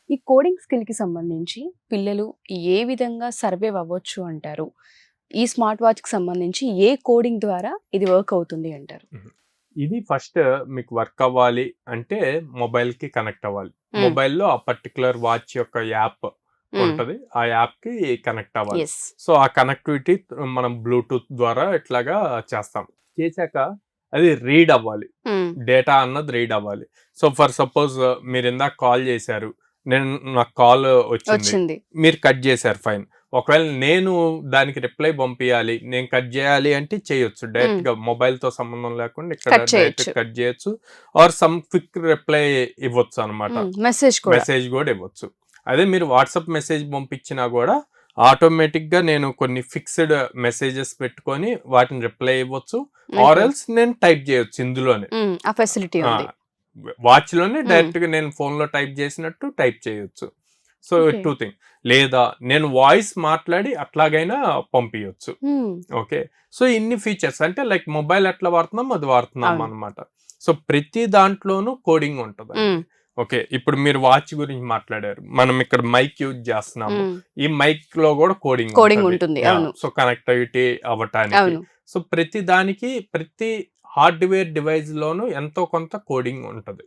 ఈ కోడింగ్ స్కిల్‌కి సంబంధించి పిల్లలు ఏ విధంగా సర్వైవ్ అవ్వచ్చు అంటారు? ఈ స్మార్ట్ వాచ్‌కి సంబంధించి ఏ కోడింగ్ ద్వారా ఇది వర్క్ అవుతుంది అంటారు? ఇది ఫస్ట్ మీకు వర్క్ అవ్వాలి అంటే మొబైల్‌కి కనెక్ట్ అవ్వాలి. మొబైల్‌లో ఆ పర్టిక్యులర్ వాచ్ యొక్క యాప్ ఉంటది. ఆ యాప్‌కి కనెక్ట్ అవ్వాలి. యెస్. సో, ఆ కనెక్టివిటీ మనం బ్లూటూత్ ద్వారా ఇట్లాగా చేస్తాం. చేశాక అది రీడ్ అవ్వాలి. డేటా అన్నది రీడ్ అవ్వాలి. సో, ఫర్ సపోజ్ మీరు ఇందాక కాల్ చేశారు. నాకు కాల్ వచ్చింది. మీరు కట్ చేశారు ఫైన్. ఒకవేళ నేను దానికి రిప్లై పంపియాలి, నేను కట్ చేయాలి అంటే చేయొచ్చు. డైరెక్ట్ గా మొబైల్ తో సంబంధం లేకుండా ఇక్కడ డైరెక్ట్ కట్ చేయొచ్చు. ఆర్ సమ్ క్విక్ రిప్లై ఇవ్వచ్చు అనమాట. మెసేజ్ కూడా ఇవ్వచ్చు. అదే మీరు వాట్సాప్ మెసేజ్ పంపించినా కూడా ఆటోమేటిక్ గా నేను కొన్ని ఫిక్స్డ్ మెసేజెస్ పెట్టుకొని వాటిని రిప్లై ఇవ్వచ్చు. ఆర్ ఎల్స్ నేను టైప్ చేయొచ్చు ఇందులోనే. ఆ ఫెసిలిటీ ఉంది. వాచ్ లోనే డైరెక్ట్ గా నేను ఫోన్ లో టైప్ చేసినట్టు టైప్ చేయొచ్చు. So 2 thing. లేదా నేను వాయిస్ మాట్లాడి అట్లాగైనా పంపించచ్చు. ఓకే. సో ఇన్ని ఫీచర్స్ అంటే లైక్ మొబైల్ ఎట్లా వాడుతున్నాం అది వాడుతున్నాం అనమాట. సో ప్రతి దాంట్లోనూ కోడింగ్ ఉంటది. ఓకే. ఇప్పుడు మీరు వాచ్ గురించి మాట్లాడారు. మనం ఇక్కడ మైక్ యూజ్ చేస్తున్నాము. ఈ మైక్ లో కూడా కోడింగ్ ఉంటుంది. సో కనెక్టివిటీ అవ్వటానికి. సో ప్రతి దానికి ప్రతి హార్డ్వేర్ డివైస్ లోను ఎంతో కొంత కోడింగ్ ఉంటది.